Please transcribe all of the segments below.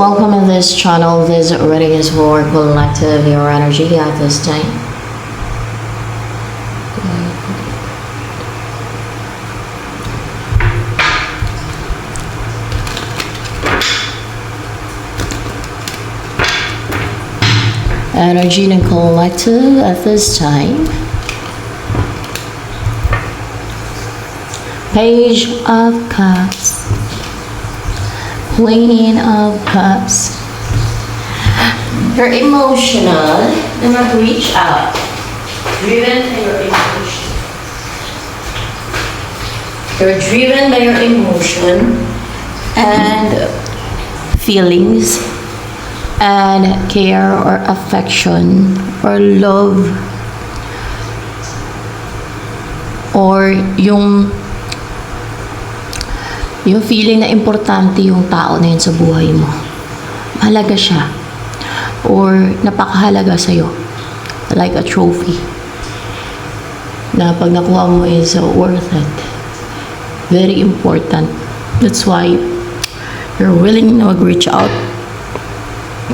Welcome in this channel. This reading is for collective your energy at this time. Energy and collective at this time. Page of Cups. Queen of Cups. You're emotional. Then reach out. Driven by your emotion. You're driven by your emotion and feelings and care or affection or love or yung feeling na importante yung tao na yun sa buhay mo. Mahalaga siya. Or napakahalaga sa'yo. Like a trophy. Na pag nakuha mo is worth it. Very important. That's why you're willing na mag-reach out.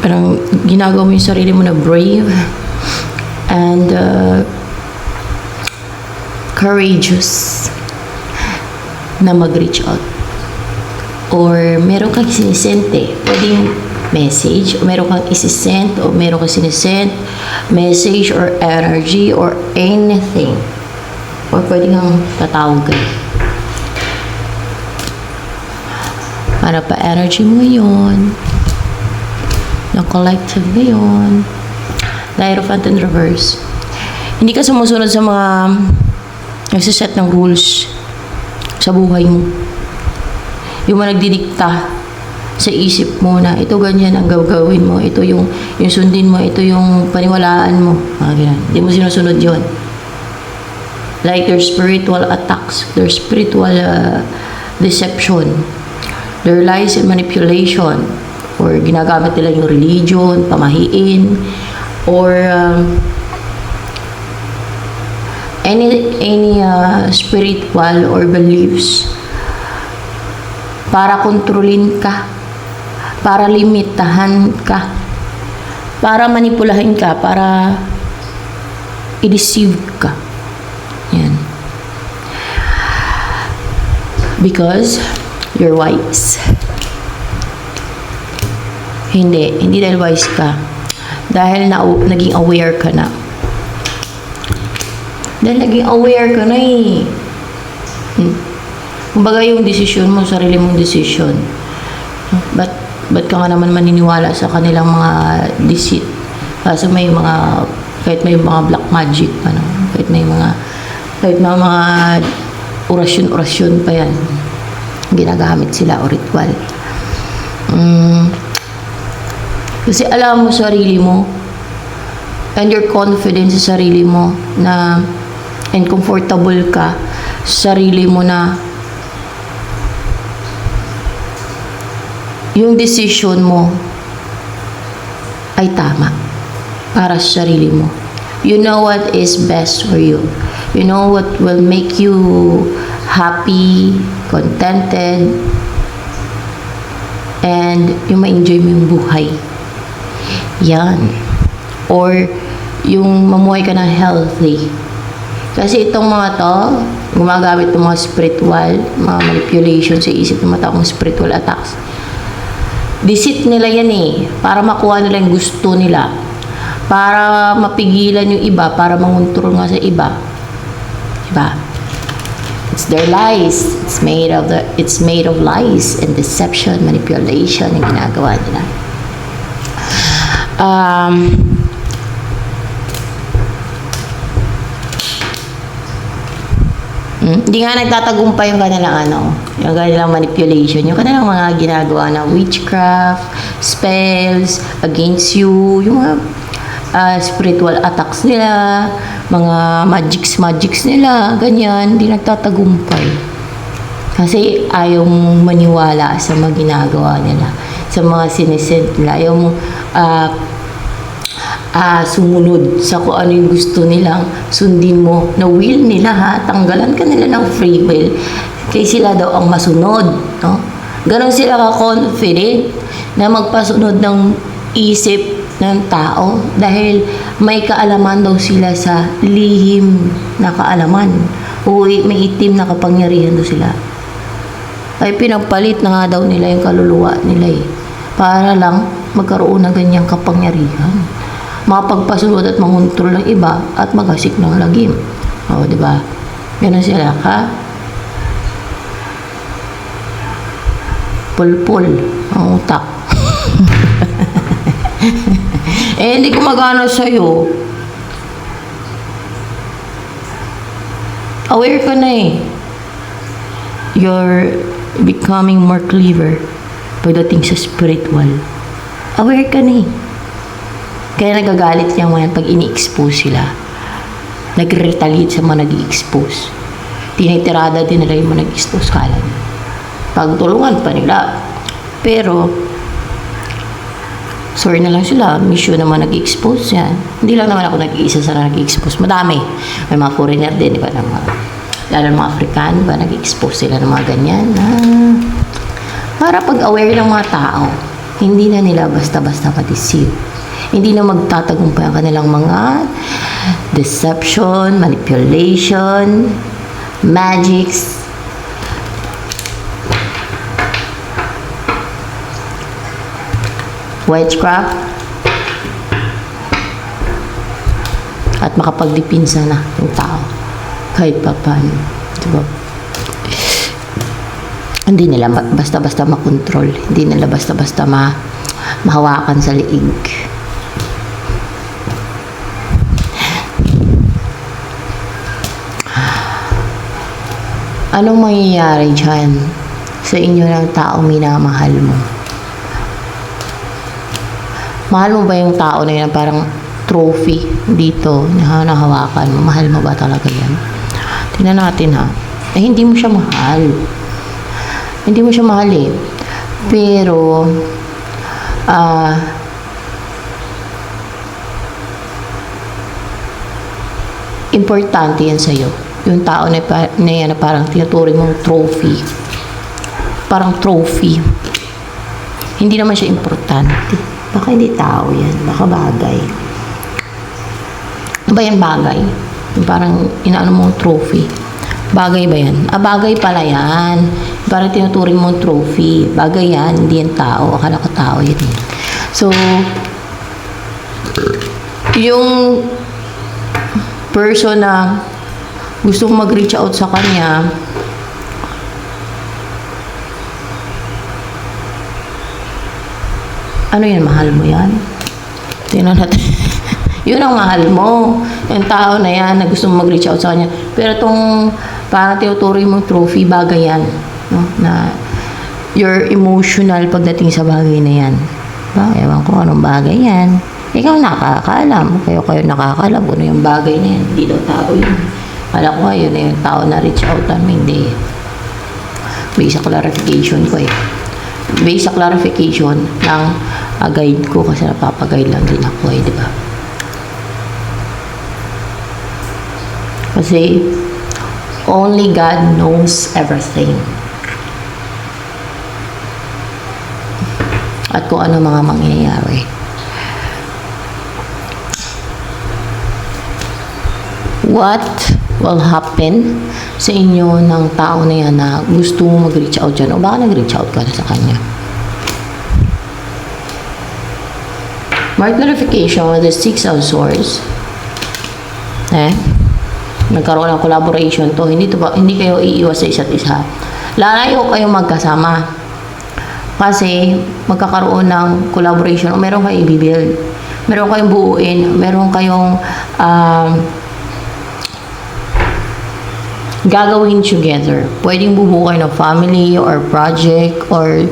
Parang ginagawa mo yung sarili mo na brave and courageous na mag-reach out. Or meron kang sinisente, pwedeng message, o meron kang isisend, o meron kang sinisend, message or energy or anything. Or pwedeng kang tatawag ka. Para pa energy mo yun. Yung collective na yun. The Hierophant in reverse. Hindi ka sumusunod sa mga nagsiset ng rules sa buhay mo. Yung mga nagdidikta sa isip mo na ito ganyan ang gagawin mo, ito yung sundin mo, ito yung paniwalaan mo. Ganyan. Hindi mo sinusunod yun. Like their spiritual attacks, their spiritual deception, their lies and manipulation, or ginagamit nila yung religion, pamahiin, or any spiritual or beliefs para kontrolin ka, para limitahan ka, para manipulahin ka, para i-deceive ka. Yan. Because you're wise. Hindi dahil wise ka. Dahil naging aware ka na. Dahil naging aware ka na eh. Kumbaga yung desisyon mo, sarili mong desisyon. Ba't ka nga naman maniniwala sa kanilang mga deceit? Kasi may mga, kahit may mga black magic, kahit may mga orasyon pa yan. Ginagamit sila o ritual. Kasi alam mo sarili mo and you're confident sa sarili mo na and comfortable ka sa sarili mo na yung decision mo ay tama para sa sarili mo. You know what is best for you. You know what will make you happy, contented, and yung ma-enjoy mo yung buhay. Yan. Or yung mamuhay ka ng healthy. Kasi itong mga to, gumagamit ng mga spiritual, mga manipulation sa isip ng mga taong spiritual attacks. Deceit nila yan eh, para makuha nila yung gusto nila. Para mapigilan yung iba, para mangontrol nga sa iba. Diba? It's their lies. It's made of lies and deception, manipulation yung ginagawa nila. Hindi nga nagtatagumpay yung kanilang yung kanilang manipulation, yung kanilang mga ginagawa na witchcraft, spells against you, yung mga spiritual attacks nila, mga magics nila, ganyan, hindi nagtatagumpay. Kasi ayaw mong maniwala sa mga ginagawa nila, sa mga sinisent nila, ayaw mong sumunod sa kung ano yung gusto nilang sundin mo na will nila, ha, tanggalan ka nila ng free will kaya sila daw ang masunod, no? Ganon sila ka-confident na magpasunod ng isip ng tao dahil may kaalaman daw sila sa lihim na kaalaman o may itim na kapangyarihan daw sila. Ay pinagpalit na nga daw nila yung kaluluwa nila para lang magkaroon ng ganyang kapangyarihan, mapagpasunod at mangontrol ng iba at magasik ng lagim. O, di ba? Ganun sila ka pulpul ang utak. Hindi ko magana sa'yo. Aware ka na You're becoming more clever pagdating sa spiritual. Aware ka na Kaya nagagalit niya mga pag ini-expose sila. Nag-retaliate sa mga nag-i-expose. Tinitirada din nila yung mga nag-expose kala niya. Pagtulungan pa nila. Pero, sorry na lang sila, mission naman nag-expose yan. Hindi lang naman ako nag-iisa sa nag-expose. Madami. May mga foreigner din, di ba? Lalo mga African, ba? Nag-expose sila ng mga ganyan. Para pag-aware ng mga tao, hindi na nila basta-basta ma-deceive. Hindi na magtatagumpay ang kanilang mga deception, manipulation, magics, witchcraft, at makapagdipinsa na yung tao kahit pa paano, diba? Hindi nila basta-basta makontrol, hindi nila basta-basta mahawakan sa liig. Anong mangyayari dyan sa inyo ng tao minamahal mo? Mahal mo ba yung tao na yun parang trophy dito na nahawakan mo? Mahal mo ba talaga yan? Tingnan natin hindi mo siya mahal. Hindi mo siya mahal Pero, importante yan sa'yo. Yung tao na yan na parang tinuturing mong trophy. Parang trophy. Hindi naman siya importante. Baka hindi tao yan. Baka bagay. Ano ba yan bagay? Yung parang inaano mong trophy. Bagay ba yan? Bagay pala yan. Parang tinuturing mong trophy. Bagay yan. Hindi yan tao. Akala ko tao yan So, yung person na gusto kong mag-reach out sa kanya, ano yan, mahal mo yan? Tingnan natin. Yun ang mahal mo. Yung tao na yan na gusto mong mag-reach out sa kanya. Pero itong parang tinuturing mong trophy, bagay yan. No? Na you're emotional pagdating sa bagay na yan. Ewan ko anong bagay yan. Ikaw nakakaalam. Kayo nakakaalam kung ano yung bagay na yan. Hindi daw tao yun. Kala ko yun na yung tao na reach out namin. Hindi. Based sa clarification ko Based sa clarification ng guide ko kasi napapaguide lang din ako di ba? Kasi only God knows everything. At kung ano mga mangyayari. What will happen sa inyo ng tao na yan na gusto mo mag-reach out dyan o baka nag-reach out ka na sa kanya? Mark clarification with the Six of Swords. Nagkaroon ng collaboration to. Hindi kayo iiwas sa isa't isa. Lalayo kayong magkasama. Kasi magkakaroon ng collaboration o meron kayong i-build. Meron kayong buuin. Meron kayong gagawin together. Pwedeng bubuo kayo ng family or project or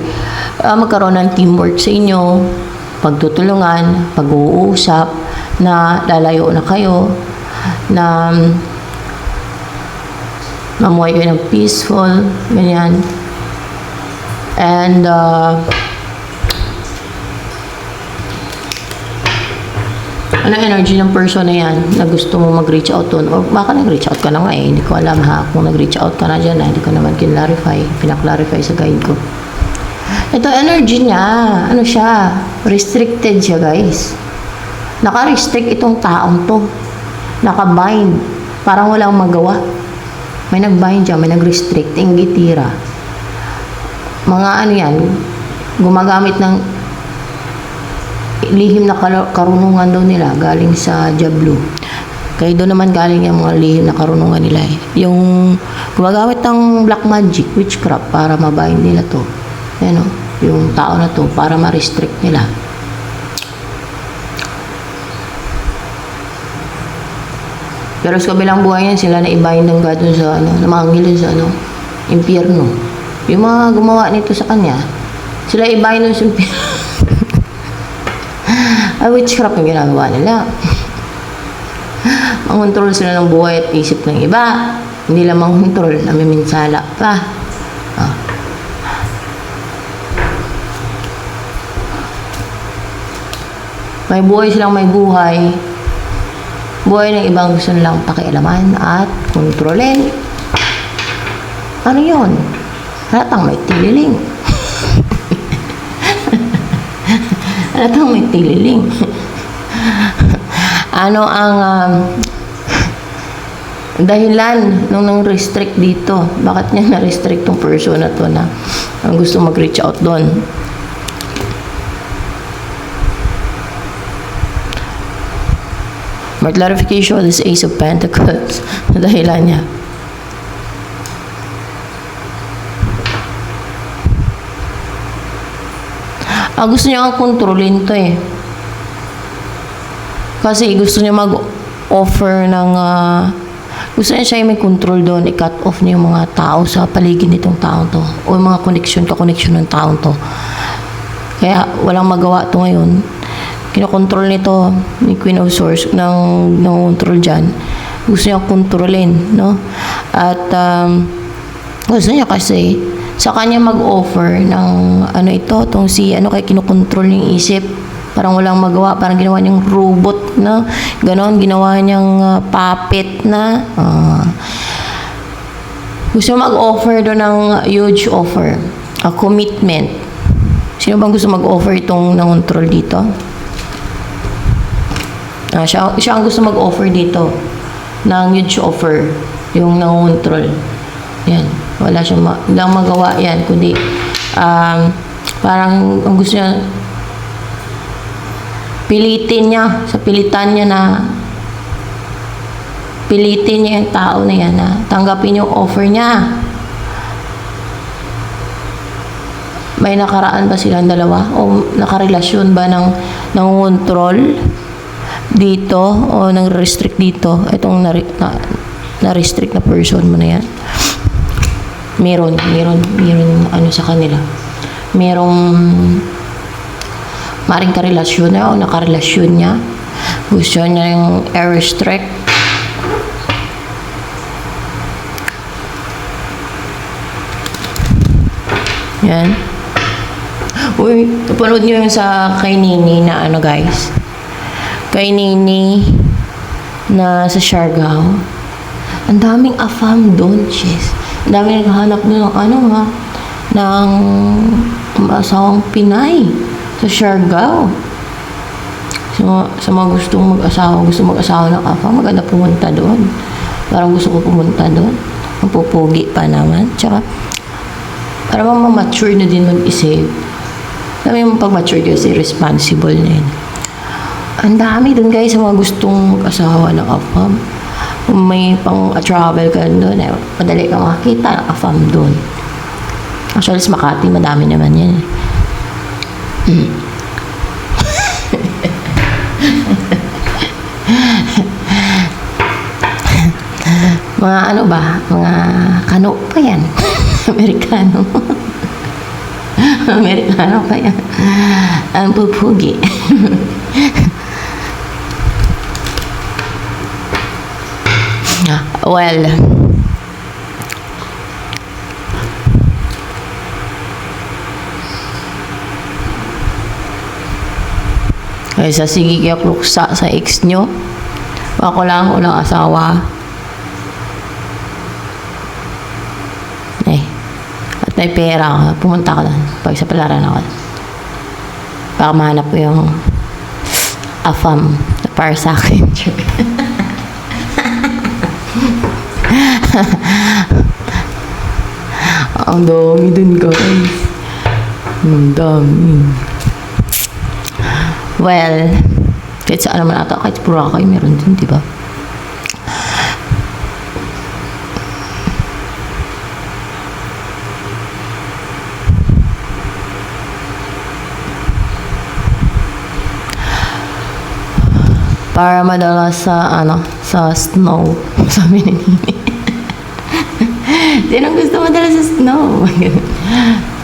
magkaroon ng teamwork sa inyo, pagtutulungan, pag-uusap na lalayo na kayo, na mamuhay kayo ng peaceful, ganyan. And ano energy ng person na yan na gusto mo mag-reach out doon o baka nag-reach out ka na nga hindi ko alam kung nag-reach out ka na dyan hindi ko naman kinlarify, pinaklarify sa guide ko Ito energy niya, ano siya, restricted siya guys. Naka-restrict itong taong to. Naka-bind. Parang walang magawa. May nag-bind siya, may nag-restrict. Inggitira. Mga ano yan, gumagamit ng lihim na karunungan daw nila galing sa Diablo. Kaya doon naman galing yung mga lihim na karunungan nila eh. Yung gumagamit ng black magic, witchcraft para mabind nila to. Yan o, yung tao na to para ma-restrict nila. Pero sa kabilang buhay yan, sila na i-bind ng God dun sa ano, namangil dun sa ano, impyerno. Yung mga gumawa nito sa kanya, sila i-bind dun sa impyerno. Ay, witchcraft yung ginagawa nila. Mangontrol sila ng buhay at isip ng iba. Hindi lang mangontrol, namiminsala pa. Ah. May buhay silang may buhay. Buhay ng ibang gusto nilang pakialaman at kontrolin. Ano yun? Halatang may tililing. Halatang may tililing. Ano ang dahilan nung nang-restrict dito? Bakit niya na-restrict tong person na to na ang gusto mag-reach out doon? May clarification of this Ace of Pentacles. Dahilan niya. Gusto niya ang kontrolin to eh. Kasi gusto niya mag-offer ng gusto niya siya yung may control doon, i-cut off niya yung mga tao sa paligid nitong taong to o yung mga connection ng taong to. Kaya walang magawa to ngayon. Kinokontrol nito ni Queen of Swords ng control dyan. Gusto niya kontrolin, no? At gusto niya kasi sa kanya mag-offer ng ano ito, tong si ano kay kinokontrol yung isip. Parang walang magawa, parang ginawa niyang robot, no? Ganon, ginawa niyang puppet na. Gusto niya mag-offer doon ng huge offer, a commitment. Sino bang gusto mag-offer itong ng-control dito? Siya ang gusto mag-offer dito ng huge offer, yung nang-control. Yan, wala siyang lang magawa yan, kundi parang ang gusto niya pilitin niya, sa pilitan niya na pilitin niya yung tao na yan na tanggapin yung offer niya. May nakaraan ba silang dalawa? O nakarelasyon ba ng control dito o nang restrict dito? Itong na-restrict na person mo na yan. Meron ano sa kanila. Merong maring karelasyon na o nakarelasyon niya. Gusto niya yung restrict. Yan. Uy, napanood niyo yung sa kay Nini na ano guys. Kay Nini na sa Siargao. Ang daming afam doon, sis. Ang daming naghahanap doon ng ano ha, ng asawang Pinay sa Siargao. Sa mga gustong mag-asawa ng afam, maganda pumunta doon. Parang gusto ko pumunta doon. Ang pupugi pa naman. Tsaka, para ma-mature na din mag-isip. Sabi mo pag-mature kasi responsible na yun. Ang dami dun guys sa mga gustong mag-asawa ng afam. Kung may pang-travel ka doon, madali ka makakita ng afam doon. Actually, sa Makati, madami naman yan. Mga ano ba? Mga kano pa yan. Amerikano. Amerikano pa yan. Ang pupugi. Well, kaya sa sige kaya kluksa sa ex nyo, ako lang, walang asawa. At may pera ako, pumunta ako doon. Pag sa palaran ako. Baka mahanap ko yung afam na para sa akin. Ang dami dun, guys. Ang dami. Well, kahit saan naman ata, kahit Boracay, meron din, di ba? Para madala sa, sa snow. Sabi ni Nini. Sinong gusto madala sa snow?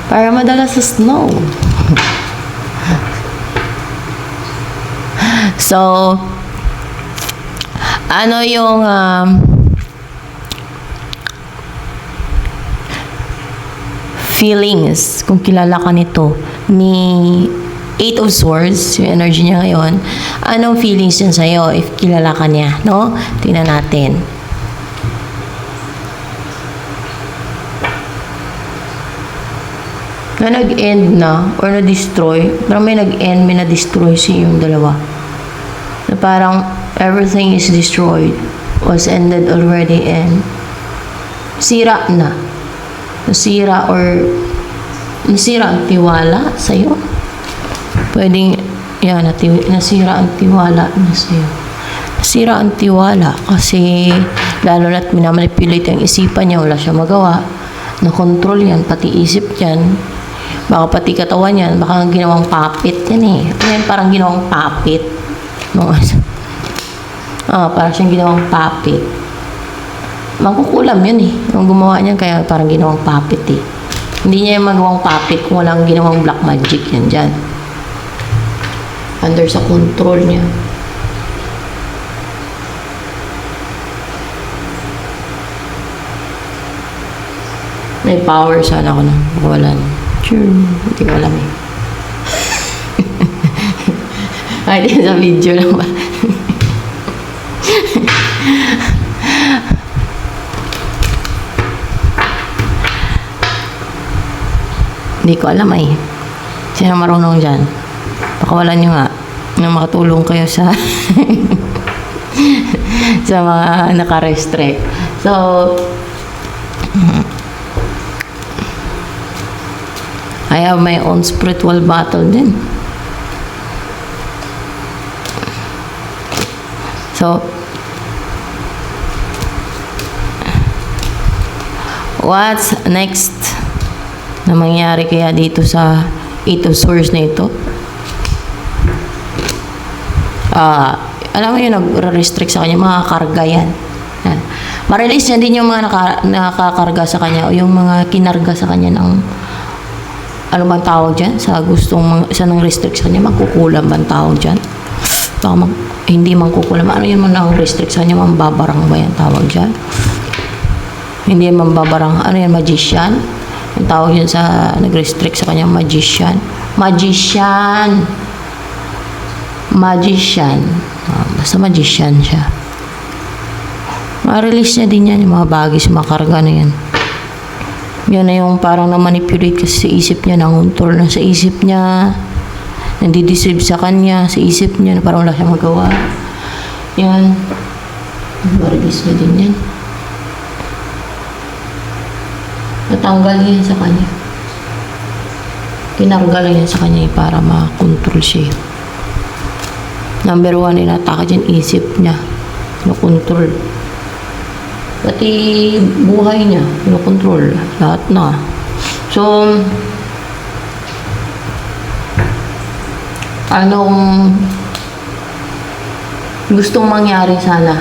Para madala sa snow. So, ano yung feelings kung kilala ka nito ni Eight of Swords, yung energy niya ngayon, anong feelings yun sa'yo if kilala ka niya, no? Tingnan natin. Na nag-end na or na-destroy, parang may nag-end, may na-destroy siya yung dalawa. Na parang everything is destroyed, was ended already and sira na. Nasira or nasira ang tiwala sa'yo. Pwedeng, yan, nasira ang tiwala na sa'yo. Nasira ang tiwala kasi lalo na't minamanipulate ang isipan niya, wala siya magawa. Na-control yan, pati isip yan. Baka pati katawan yan, baka ginawang puppet yan eh. Yan, parang ginawang puppet. Parang siyang ginawang puppet. Mangkukulam yun eh. Yung gumawa niyan, kaya parang ginawang puppet eh. Hindi niya yung magawang puppet kung walang ginawang black magic yan dyan. Under sa control niya. May power sana ako na. Wala na. Sure. Hindi ko alam eh. Ay, di sa video lang ba? Hindi ko alam eh. Sino marunong dyan? Pakawalan nyo nga na makatulong kayo sa sa mga naka-restrict. So, I have my own spiritual battle din. So, what's next na mangyari kaya dito sa Eight of Swords na ito? Alam mo yun, nag-restrict sa kanya, mga karga yan. Ma-release niya din yung mga nakakarga sa kanya o yung mga kinarga sa kanya ng ano bang tawag dyan? Sa gustong sa nang restrict sa kanya, magkukulam bang tawag dyan? Baka hindi mangkukulam. Ano yun man ang restrict sa kanya? Mambabarang ba yan tawag dyan? Hindi mambabarang. Ano yan? Magician? Ang tawag yun sa nag-restrict sa kanya, magician. Magician. Magician. Basta magician siya. Ma-release niya din yan, yung mga bagis, yung mga karga na yan. Yan na yung parang na-manipulate kasi sa isip niya, nanguntrol na sa isip niya, nandideceive sa kanya, sa isip niya, na parang wala siyang magawa. Yan. Ma-release niya din yan. Natanggal niya sa kanya. Kinarga lang yan sa kanya para ma-control siya. Number 1, inatake dyan isip niya. Kinokontrol. Pati buhay niya. Kinokontrol. Lahat na. So, anong gustong mangyari sana?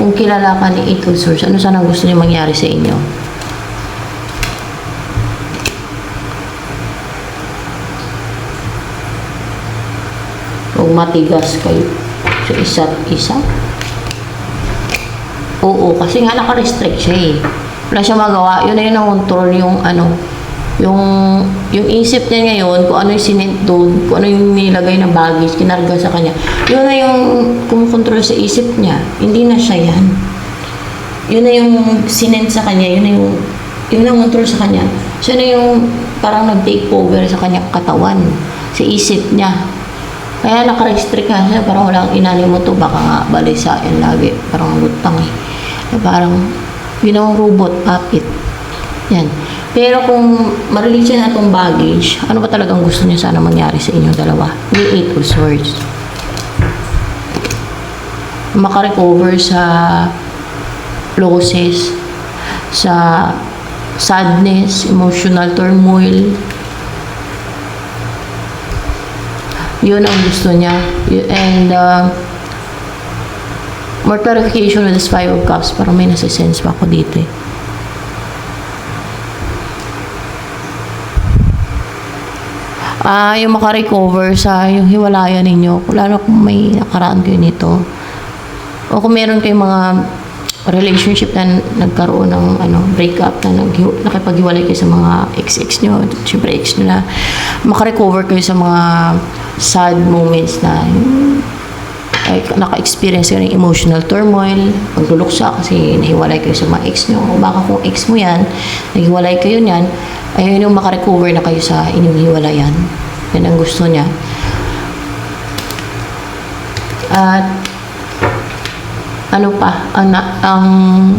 Kung kilala ka ni Eight of Swords, ano sana gusto niya mangyari sa inyo? Kung matigas kayo sa isa't isa? Oo, kasi nga naka-restrict siya eh. Wala siya magawa. Yun na yun ang control yung ano, yung isip niya ngayon, kung ano yung sinent doon, kung ano yung nilagay na baggage, kinarga sa kanya. Yun na yung kumukontrol sa isip niya. Hindi na siya yan. Yun na yung sinent sa kanya, yun na yung yun ang control sa kanya. Siya na yung parang nag-take over sa kanyang katawan, sa isip niya. Kaya naka-restrict nga siya, parang walang inani mo to, baka nga balisain lagi. Parang lutang eh. Parang, yun ang robot, puppet. Yan. Pero kung ma-release niya na itong baggage, ano ba talagang gusto niya sana mangyari sa inyong dalawa? Yung 8 of Swords. Makarecover sa losses, sa sadness, emotional turmoil. Yun ang gusto niya. And more clarification with this 5 of Cups. Parang may nasa-sense pa ako dito eh. Yung makarecover sa yung hiwalayan ninyo, lalo kung may nakaraan kayo nito, o kung meron kayong mga relationship na nagkaroon ng breakup, na nakipaghiwalay kayo sa mga ex nyo, syempre ex nyo na, makarecover kayo sa mga sad moments na naka-experience kayo ng emotional turmoil, pagduluksa kasi nahiwalay kayo sa mga ex nyo, o baka kung ex mo yan, naghiwalay kayo niyan, ayun yung makarecover na kayo sa inyong hiwalayan. Yan ang gusto niya. At ano pa, ang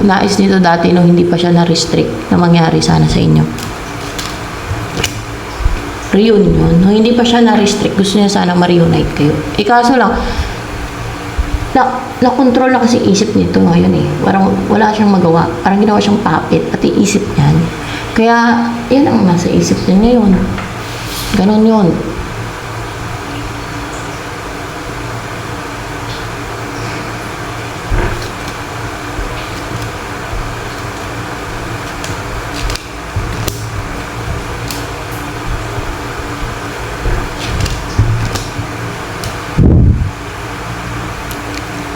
nais nito dati nung hindi pa siya na-restrict na mangyari sana sa inyo. Reunion. Nung hindi pa siya na-restrict, gusto niya sana ma-reunite kayo. Kaso lang, na-control na kasi isip nito ngayon eh. Parang wala siyang magawa. Parang ginawa siyang puppet, pati isip niyan. Kaya, yan ang nasa isip niya ngayon. Ganon yun.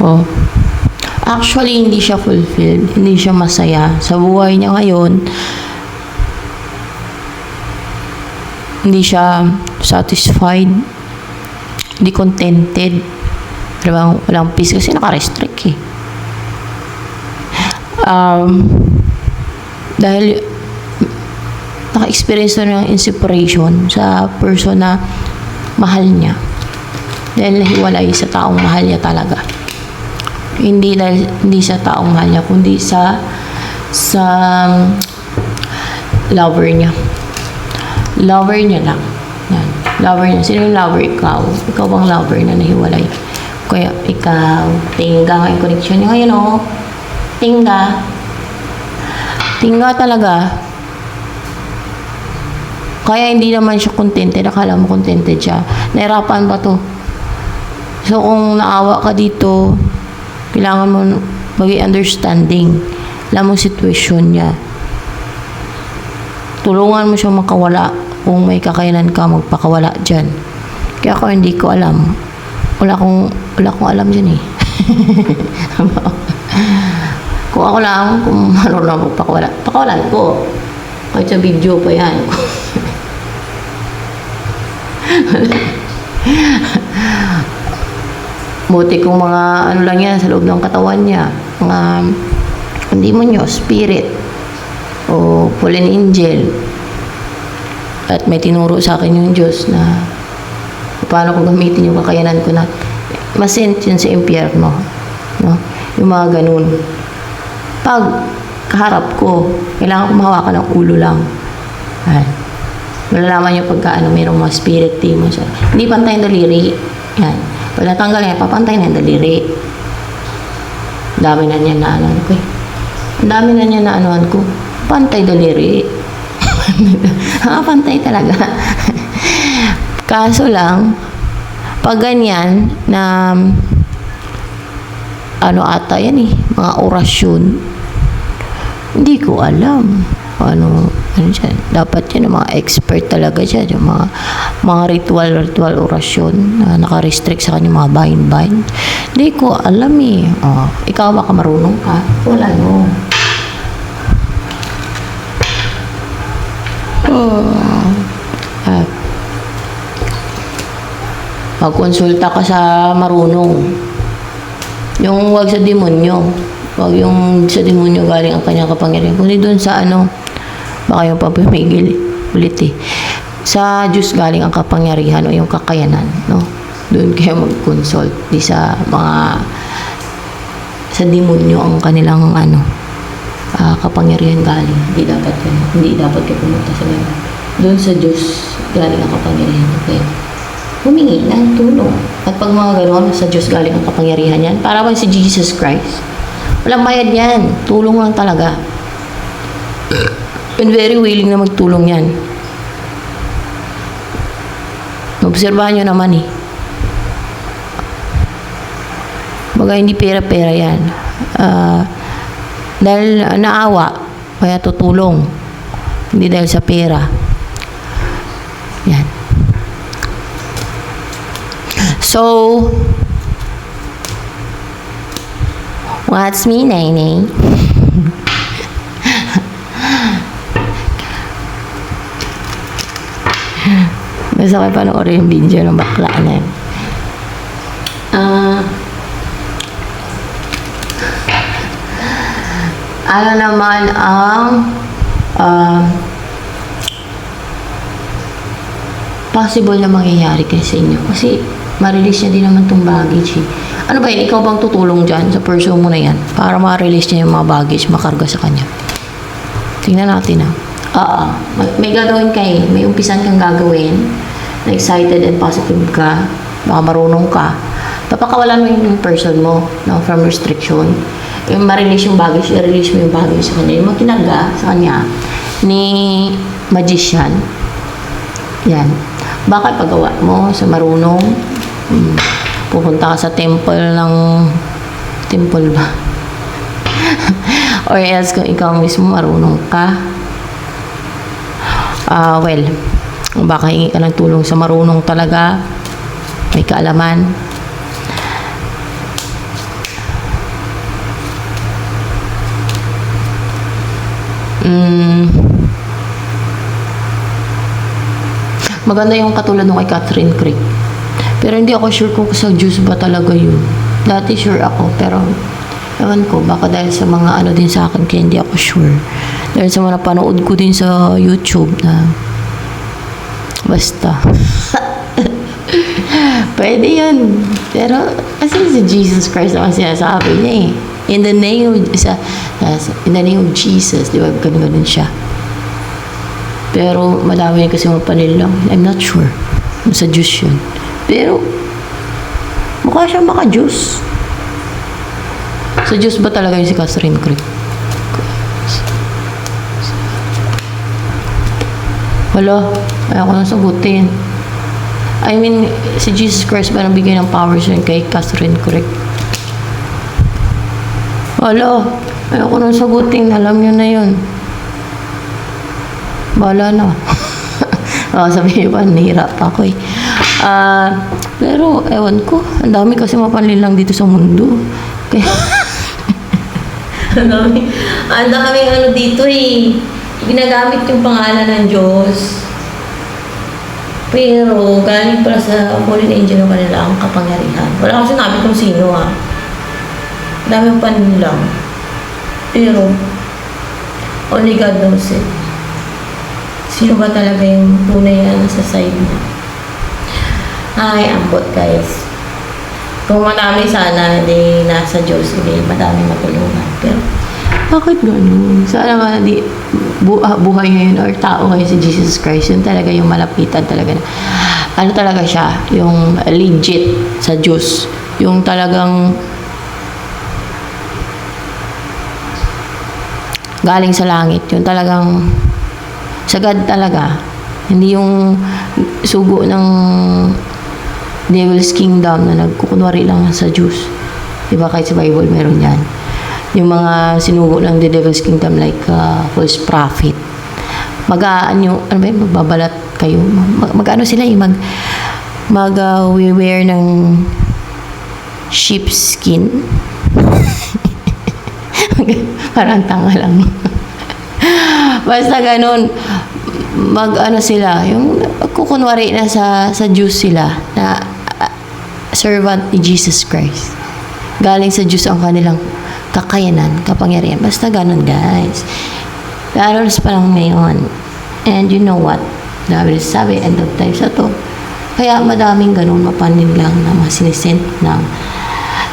Oh. Actually, hindi siya fulfilled. Hindi siya masaya. Sa buhay niya ngayon, hindi siya satisfied. Hindi contented. Walang peace kasi naka-restrict eh. Dahil naka-experience na ng inseparation sa person na mahal niya. Dahil nahiwalay sa taong mahal niya talaga. Hindi sa taong mahal niya, kundi sa lover niya. Lover niya lang. Yan. Lover niya. Sino yung lover? Ikaw. Ikaw bang lover na nahiwalay? Kaya ikaw, tingga nga yung connection niya ngayon, oh. Tingga. Tingga talaga. Kaya hindi naman siya contented. Akala mo contented siya. Nahirapan ba to? So, kung naawa ka dito, kailangan mo maging understanding. Alam mo sitwasyon niya. Tulungan mo siya makawala. Kung may kakayanan ka, magpakawala dyan. Kaya ako hindi ko alam. Wala akong alam dyan eh. Kung ako lang, kung marunong magpakawala, pakawalan ko. Kahit sa video pa yan. Buti kung mga ano lang yan sa loob ng katawan niya, mga demonyo, spirit, o fallen angel. At may tinuro sa akin yung Diyos na paano ko gamitin yung kakayanan ko na masent yun sa impyerno. No? Yung mga ganun. Pag kaharap ko, kailangan ko mahawakan ng ulo lang. Ay. Malalaman niyo pagka mayroong mga spirit demon siya. Hindi pantay ang daliri. Yan. Pag natanggal yan, papantay na yung daliri. Dami na niya na anuhan ko eh. Dami na niya na anuhan ko. Pantay daliri. Pantay talaga. Kaso lang, pag ganyan, na ata yan eh, mga orasyon, hindi ko alam. Ano dyan. Dapat yan, mga expert talaga dyan. Yung mga ritual orasyon na naka-restrict sa kanya, mga bind. Hindi ko alam eh. Oh, ikaw baka marunong ka? Wala no. Magkonsulta ka sa marunong. Yung wag sa demonyo. Wag yung sa demonyo galing ang kanyang kapangyarihan. Kundi doon sa Baka yung papamigil ulit eh. Sa Diyos galing ang kapangyarihan o yung kakayanan, no? Doon kayo mag-consult. Di sa mga sa demonyo ang kanilang kapangyarihan galing. Hindi dapat kayo pumunta sa ganun. Doon sa Diyos galing ang kapangyarihan. Okay? Humingi ng tulong. At pag mga gano'n, sa Diyos galing ang kapangyarihan yan. Para bang si Jesus Christ. Walang bayad yan. Tulong lang talaga. And very willing na magtulong yan. Obserbahan nyo naman eh. Baga hindi pera-pera yan. Dahil naawa, kaya tutulong. Hindi dahil sa pera. Yan. So, what's me, Nene? Gusto ko panoorin yung video ng bakla na yun. Ano naman ang possible na mangyayari kayo sa inyo? Kasi ma-release niya din naman itong baggage eh. Ano ba yun? Ikaw bang tutulong dyan sa person mo na yan para ma-release niya yung mga baggage, makarga sa kanya? Tingnan natin may gagawin kayo. May umpisan kang gagawin na excited and positive ka. Baka marunong ka. Papakawalan mo yung person mo from restriction. Yung ma-release yung baggage, i-release mo yung baggage sa kanya. Yung makinarga sa kanya ni magician. Yan. Baka pagawa mo sa marunong. Pupunta ka sa temple ba? Or else kung ikaw mismo marunong ka. Baka hingi ka ng tulong sa marunong talaga. May kaalaman. Maganda yung katulad nung kay Catherine Craig. Pero hindi ako sure kung sa Diyos ba talaga yun. Dati sure ako, pero ewan ko, baka dahil sa mga din sa akin, kaya hindi ako sure. Dahil sa mga napanood ko din sa YouTube na basta. Pwede yun. Pero, kasi si Jesus Christ naman sinasabi niya eh. In the name of Jesus, di ba? Ganun siya. Pero, madami kasi mga panilang. I'm not sure. Sa Diyos yun. Pero, mukha siya maka-Diyos. Sa Diyos ba talaga yung si Catherine Craig? Wala. Ayaw ko nang sagutin. I mean, si Jesus Christ ba nabigay ng powers yun kay Catherine Craig? Wala. Ayaw ko nang sagutin. Alam nyo na yun. Bahala na. Sabihin pa, nahirap ako eh. Pero, ewan ko. Ang dami kasi mapanlilang dito sa mundo. Kaya, ang dami dito eh. Ginagamit yung pangalan ng Diyos. Pero, galing pala sa fallen angel ng kanila ang kapangyarihan. Wala akong sinabi kung sino Dami pa nilang. Pero, only God knows it. Sino ba talaga yung tunay na nasa side niya? Ay, ambot guys. Kung madami sana, hindi nasa Diyos, hindi madami matulungan. Pero, bakit gano'n? Sana nga buhay ngayon or tao ngayon si Jesus Christ, yun talaga yung malapitan talaga. Ano talaga siya? Yung legit sa Diyos. Yung talagang galing sa langit. Yung talagang sagad talaga. Hindi yung sugo ng Devil's Kingdom na nagkukunwari lang sa Diyos. Diba kahit sa Bible meron yan. Yung mga sinugo ng the Devil's Kingdom like false prophet. Magbabalat kayo. Sila wear ng sheepskin. Parang tanga lang. Basta ganun. Sila. Yung kukunwari na sa Diyos sila na servant ni Jesus Christ. Galing sa Diyos ang kanilang kakayanan, kapangyarihan. Basta ganun, guys. Lalo pa lang ngayon. And you know what? Dahil sabi, end of times na to. Kaya madaming ganun mapanin lang na mga sinisent ng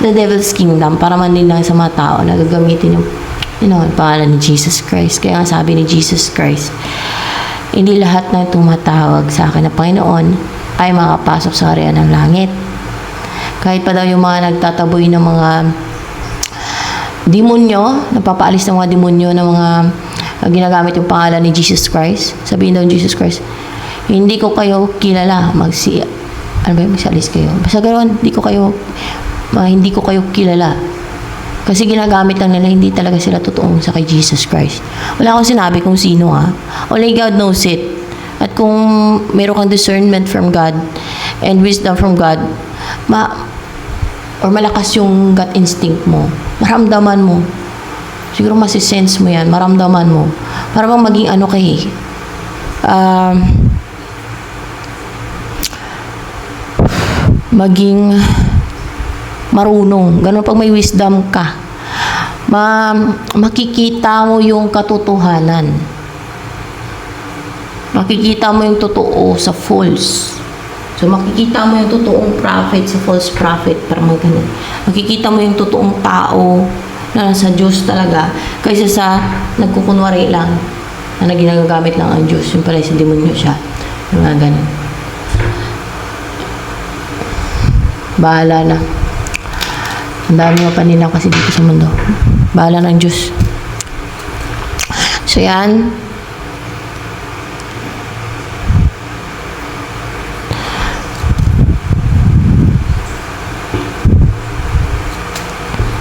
the devil's kingdom para manin lang sa mga tao na gagamitin yung pangalan ni Jesus Christ. Kaya nga sabi ni Jesus Christ, hindi lahat ng tumatawag sa akin na Panginoon ay makapasok sa harian ng langit. Kahit pa daw yung mga nagtataboy ng mga demonyo, napapaalis ng mga demonyo ng mga ginagamit yung pangalan ni Jesus Christ. Sabihin daw ni Jesus Christ, hindi ko kayo kilala. Magsialis kayo. Basta ganoon, hindi ko kayo kilala. Kasi ginagamit lang nila, hindi talaga sila totoong sa kay Jesus Christ. Wala akong sinabi kung sino ha. Only God knows it. At kung meron kang discernment from God and wisdom from God, or malakas yung gut instinct mo, maramdaman mo. Siguro masisense mo yan, maramdaman mo. Para bang maging maging marunong. Ganun pag may wisdom ka. Makikita mo yung katotohanan. Makikita mo yung totoo sa false. So, makikita mo yung totoong prophet sa false prophet. Parang ganun. Makikita mo yung totoong tao na nasa Diyos talaga. Kaysa sa nagkukunwari lang na ginagamit lang ang Diyos. Yung pala si demonyo siya. Yung mga ganun. Bahala na. Ang dami mga panila kasi dito sa mundo. Bahala ng Diyos. So, yan.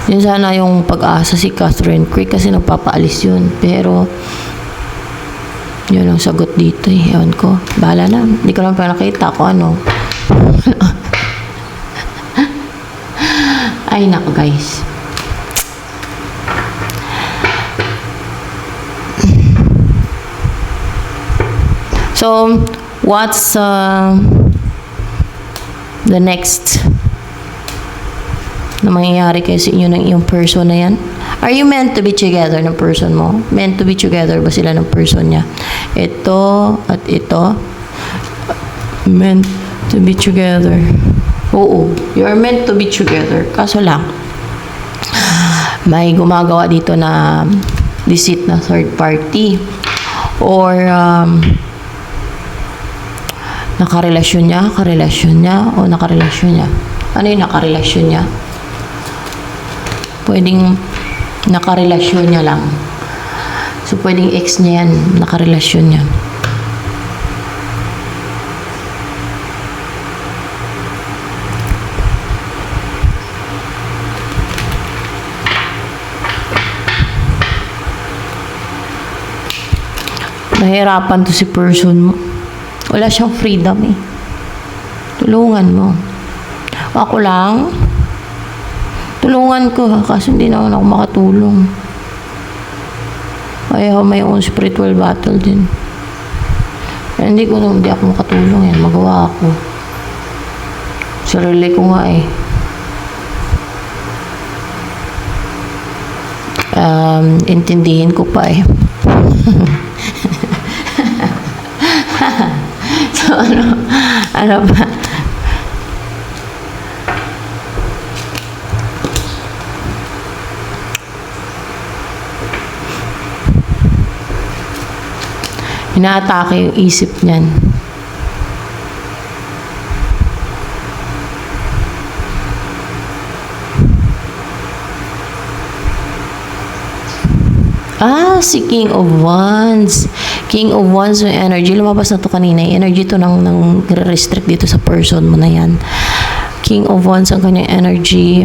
Yun sana yung pag-asa si Catherine Creek kasi nagpapaalis yun. Pero, yun ang sagot dito eh. Ewan ko. Bahala na. Hindi ko lang pa nakita kung ano. Ay, nako guys. So, what's the next na mangyayari kayo sa inyo ng iyong person na yan? Are you meant to be together ng person mo? Meant to be together ba sila ng person niya? Ito at ito. Meant to be together. Oo, you are meant to be together. Kaso lang, may gumagawa dito na deceit na third party or nakarelasyon niya o nakarelasyon niya. Ano yung nakarelasyon niya? Pwedeng nakarelasyon niya lang. So, pwedeng ex niya yan, nakarelasyon niya. Nahirapan to si person mo. Wala siyang freedom eh. Tulungan mo. Ako lang, tulungan ko kasi hindi naman ako makatulong. I have my own spiritual battle din. Hindi ako makatulong yan. Magawa ako. Sarili ko nga eh. Intindihin ko pa eh. So, ano ba? Inaatake yung isip niyan. Si King of Wands. King of Wands yung energy. Lumabas na to kanina. Yung energy to nang restrict dito sa person mo na yan. King of Wands ang kanyang energy.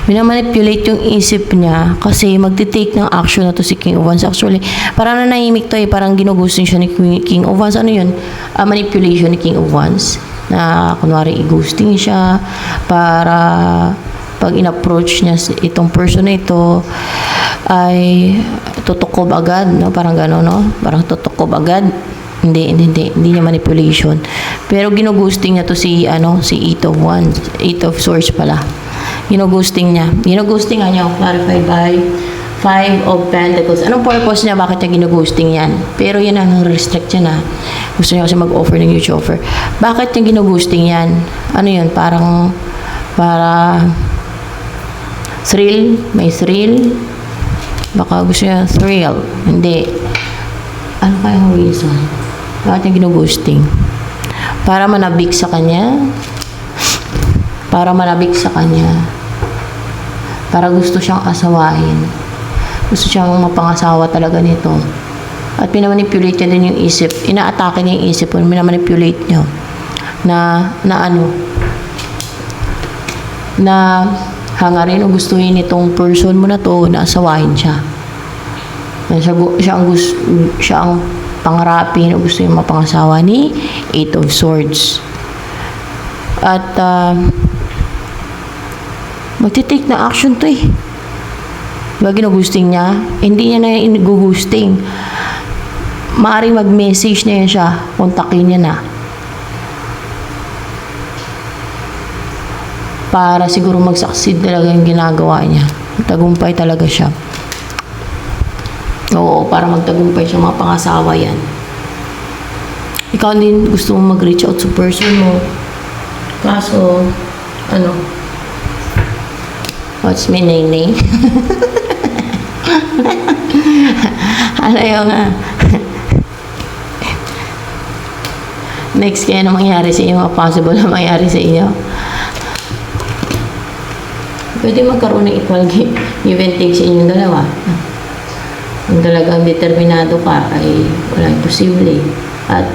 Minamanipulate yung isip niya kasi magti-take ng action na to si King of Wands. Actually, parang nanahimik to eh. Parang ginugustin siya ni King of Wands. Ano yun? Manipulation ni King of Wands. Na kunwari i-ghosting siya para pag in-approach niya itong person na ito ay tutukob agad, no? Parang gano'n, no? Parang tutukob agad. Hindi niya manipulation. Pero ginugusting niya to si Eight of Wands, Eight of Swords pala. Ginugusting niya. Ginugusting niya, clarified by Five of Pentacles. Anong purpose niya? Bakit niya ginugusting yan? Pero yan ang restrict niya na. Gusto niya kasi mag-offer ng huge offer. Bakit niya ginugusting yan? Ano yun? Para thrill? May thrill? Baka gusto niya thrill. Hindi. Ano kayang reason? Bakit niya ginugusting? Para manabik sa kanya? Para manabik sa kanya? Para gusto siyang asawahin? Gusto siyang mapangasawa talaga nito? At pinamanipulate niya din yung isip. Inaatake niya yung isip. Pinamanipulate niya. Na hangarin o gustuhin itong person mo na to na asawahin siya. Siya ang pangarapin o gusto yung mapangasawa ni Eight of Swords. At magtitake na action to eh. Diba ginugusting niya? Hindi niya na gugusting. Maaaring mag-message na yan siya. Kontakin niya na. Para siguro mag-succeed talaga yung ginagawa niya. Tagumpay talaga siya. Oo, para magtagumpay siya, mga pangasawa yan. Ikaw din gusto mong mag-reach out sa person mo. Kaso, what's my name? Ano yung next kaya na mangyari sa inyo, possible na mangyari sa inyo. Pwede magkaroon ng equal give and take sa inyong dalawa. Kung talagang determinado ka, ay walang imposible. At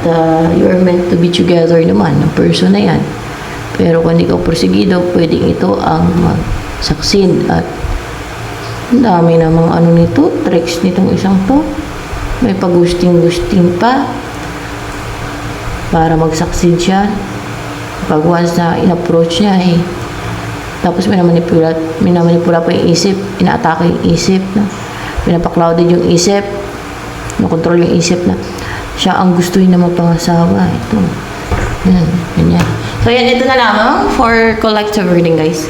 you are meant to be together naman, ng person na yan. Pero kung hindi ka porsigido, pwedeng ito ang mag-succeed. At ang dami namang nito, tricks nitong isang to. May pag-gusting-gusting pa para mag-succeed siya. Pag once na in-approach niya, tapos minamanipula pa yung isip, inaatake yung isip, pinapaklouded yung isip, nakontrol yung isip na siya ang gustuhin na mapangasawa. Ito. Yan, ganyan. So yan, ito na lamang for collective reading, guys.